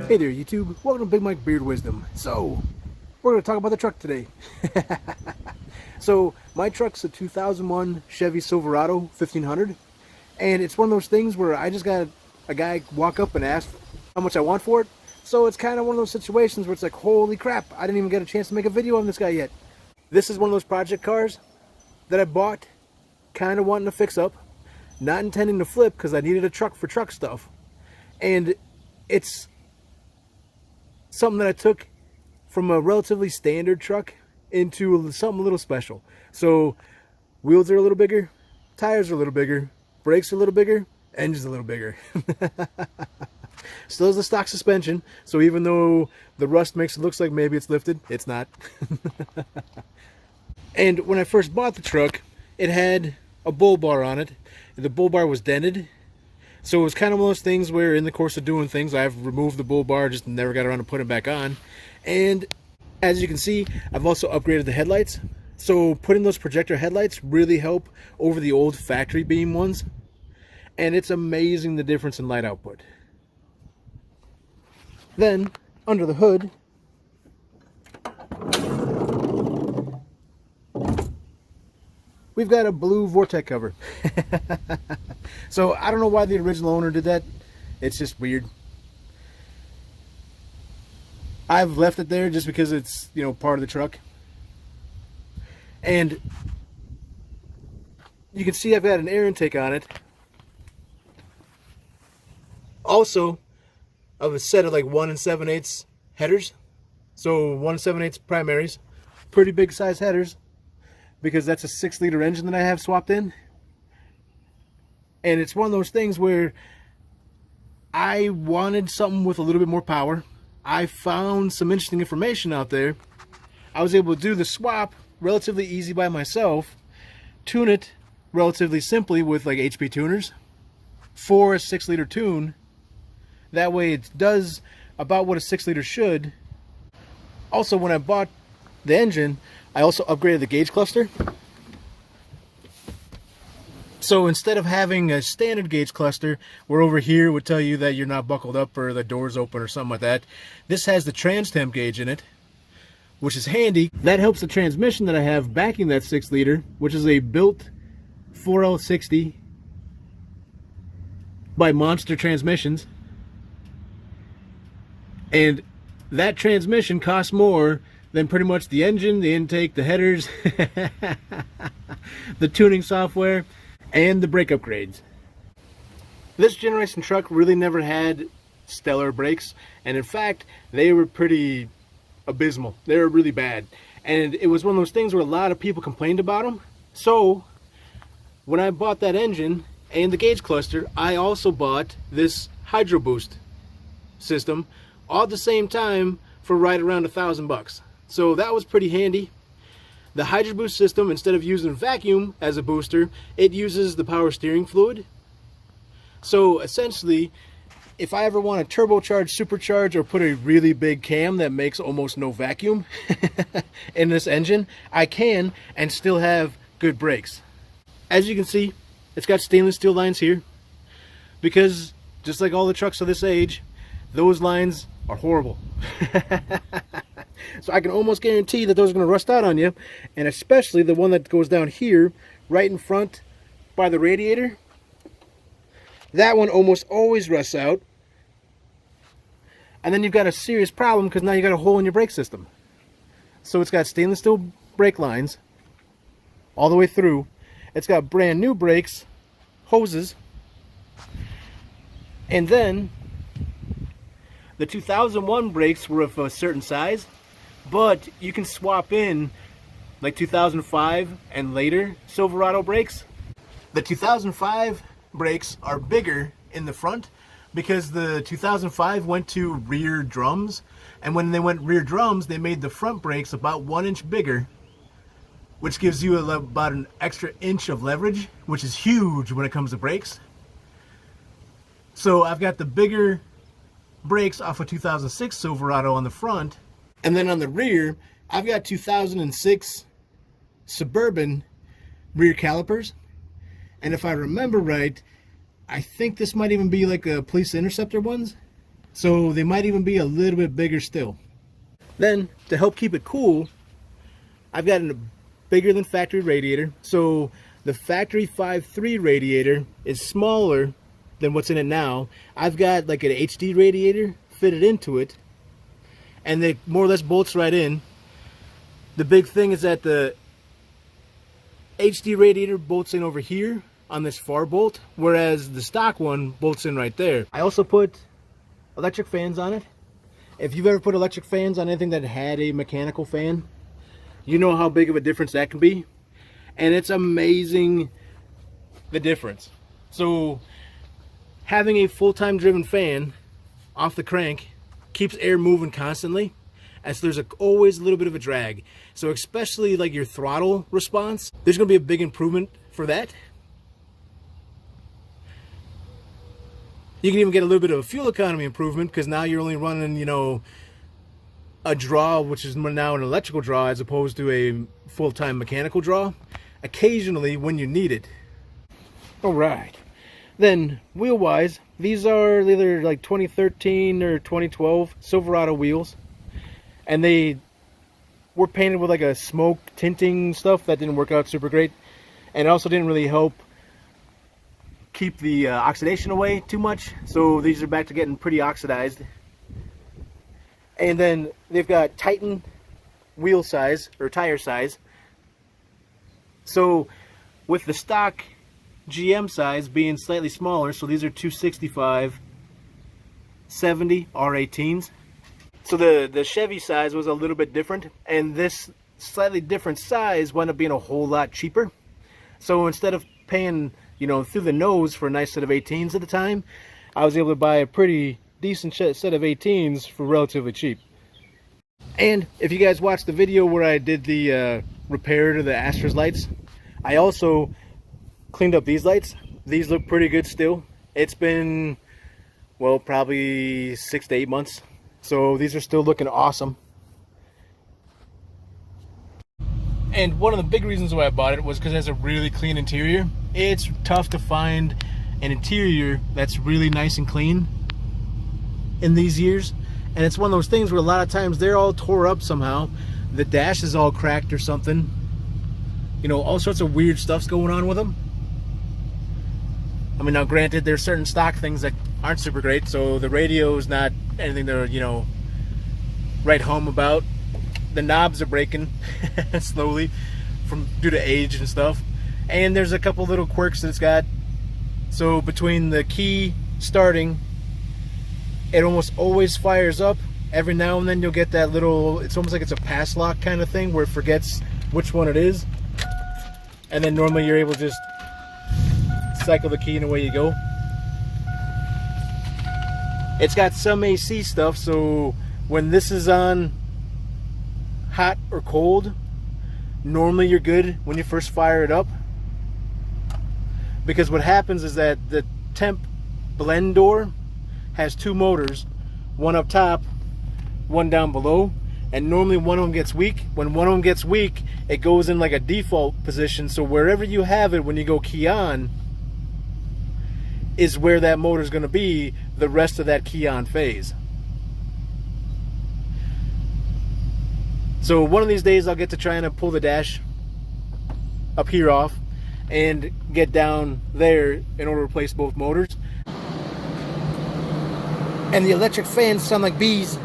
Hey there, YouTube. Welcome to Big Mike Beard Wisdom. So, we're going to talk about the truck today. So, my truck's a 2001 Chevy Silverado 1500, and it's one of those things where I just got a guy walk up and ask how much I want for it. So, it's kind of one of those situations where it's like, holy crap, I didn't even get a chance to make a video on this guy yet. This is one of those project cars that I bought, kind of wanting to fix up, not intending to flip because I needed a truck for truck stuff. And it's something that I took from a relatively standard truck into something a little special. So wheels are a little bigger, tires are a little bigger, brakes are a little bigger, engine's a little bigger. Still has the stock suspension, so even though the rust makes it look like maybe it's lifted, it's not. And when I first bought the truck, it had a bull bar on it, and the bull bar was dented. So it was kind of one of those things where in the course of doing things, I've removed the bull bar, just never got around to putting it back on. And as you can see, I've also upgraded the headlights. So putting those projector headlights really help over the old factory beam ones. And it's amazing the difference in light output. Then, under the hood, we've got a blue Vortex cover. So I don't know why the original owner did that. It's just weird. I've left it there just because it's, you know, part of the truck. And you can see I've got an air intake on it. Also, of a set of like 1 7/8 headers. So 1 7/8 primaries. Pretty big size headers, because that's a 6-liter engine that I have swapped in. And it's one of those things where I wanted something with a little bit more power. I found some interesting information out there. I was able to do the swap relatively easy by myself, tune it relatively simply with like HP tuners for a 6-liter tune. That way it does about what a 6-liter should. Also, when I bought the engine, I also upgraded the gauge cluster. So instead of having a standard gauge cluster where over here would tell you that you're not buckled up or the door's open or something like that, this has the trans temp gauge in it, which is handy. That helps the transmission that I have backing that 6-liter, which is a built 4L60 by Monster Transmissions. And that transmission costs more than pretty much the engine, the intake, the headers, the tuning software, and the brake upgrades. This generation truck really never had stellar brakes, and in fact, they were pretty abysmal. They were really bad. And it was one of those things where a lot of people complained about them. So, when I bought that engine and the gauge cluster, I also bought this Hydro Boost system all at the same time for right around $1,000. So that was pretty handy. The Hydro Boost system, instead of using vacuum as a booster, it uses the power steering fluid. So essentially, if I ever want to turbocharge, supercharge, or put a really big cam that makes almost no vacuum in this engine, I can and still have good brakes. As you can see, it's got stainless steel lines here, because just like all the trucks of this age, those lines are horrible. So I can almost guarantee that those are going to rust out on you, and especially the one that goes down here right in front by the radiator. That one almost always rusts out, and then you've got a serious problem because now you got a hole in your brake system. So it's got stainless steel brake lines all the way through. It's got brand new brakes, hoses, and then the 2001 brakes were of a certain size, but you can swap in like 2005 and later Silverado brakes. The 2005 brakes are bigger in the front because the 2005 went to rear drums, and when they went rear drums, they made the front brakes about 1 inch bigger, which gives you about an extra inch of leverage, which is huge when it comes to brakes. So I've got the bigger brakes off a 2006 Silverado on the front, and then on the rear I've got 2006 Suburban rear calipers, and if I remember right, I think this might even be like a police interceptor ones. So they might even be a little bit bigger still. Then, to help keep it cool, I've got a bigger than factory radiator. So the factory 5.3 radiator is smaller than what's in it now. I've got like an HD radiator fitted into it, and it more or less bolts right in. The big thing is that the HD radiator bolts in over here on this far bolt, whereas the stock one bolts in right there. I also put electric fans on it. If you've ever put electric fans on anything that had a mechanical fan, you know how big of a difference that can be. And it's amazing the difference. So having a full-time driven fan off the crank keeps air moving constantly, as there's always a little bit of a drag. So especially like your throttle response, there's gonna be a big improvement for that. You can even get a little bit of a fuel economy improvement, because now you're only running, you know, a draw, which is now an electrical draw, as opposed to a full-time mechanical draw, occasionally when you need it. All right. Then, wheel-wise, these are either like 2013 or 2012 Silverado wheels. And they were painted with like a smoke tinting stuff that didn't work out super great. And it also didn't really help keep the oxidation away too much. So these are back to getting pretty oxidized. And then they've got Titan wheel size, or tire size. So with the stock GM size being slightly smaller, so these are 265 70 R18s. So the Chevy size was a little bit different, and this slightly different size wound up being a whole lot cheaper. So instead of paying, you know, through the nose for a nice set of 18s at the time, I was able to buy a pretty decent set of 18s for relatively cheap. And if you guys watched the video where I did the repair to the Astra's lights, I also cleaned up these lights. These look pretty good still. It's been, well, probably 6 to 8 months. So these are still looking awesome. And one of the big reasons why I bought it was because it has a really clean interior. It's tough to find an interior that's really nice and clean in these years. And it's one of those things where a lot of times they're all tore up somehow. The dash is all cracked or something. You know, all sorts of weird stuff's going on with them. I mean, now granted, there's certain stock things that aren't super great, so the radio is not anything to, you know, write home about. The knobs are breaking slowly due to age and stuff. And there's a couple little quirks that it's got. So between the key starting, it almost always fires up. Every now and then you'll get that little, it's almost like it's a pass lock kind of thing where it forgets which one it is. And then normally you're able to just cycle the key and away you go. It's got some AC stuff, so when this is on hot or cold, normally you're good when you first fire it up. Because what happens is that the temp blend door has two motors, one up top, one down below, and normally one of them gets weak. When one of them gets weak, it goes in like a default position, so wherever you have it when you go key on is where that motor is going to be the rest of that key on phase. So one of these days I'll get to trying to pull the dash up here off and get down there in order to replace both motors. And the electric fans sound like bees.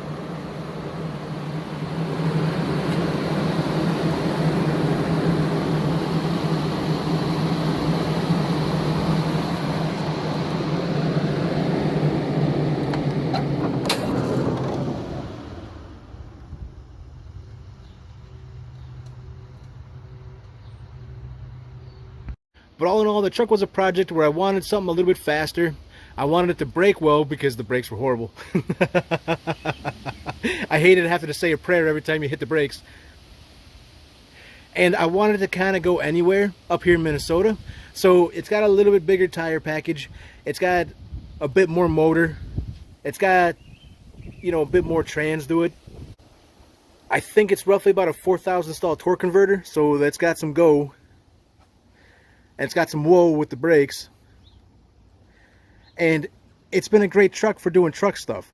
But all in all, the truck was a project where I wanted something a little bit faster. I wanted it to brake well because the brakes were horrible. I hated having to say a prayer every time you hit the brakes. And I wanted to kind of go anywhere up here in Minnesota. So it's got a little bit bigger tire package. It's got a bit more motor. It's got, you know, a bit more trans to it. I think it's roughly about a 4,000 stall torque converter. So that's got some go. And it's got some whoa with the brakes. And it's been a great truck for doing truck stuff.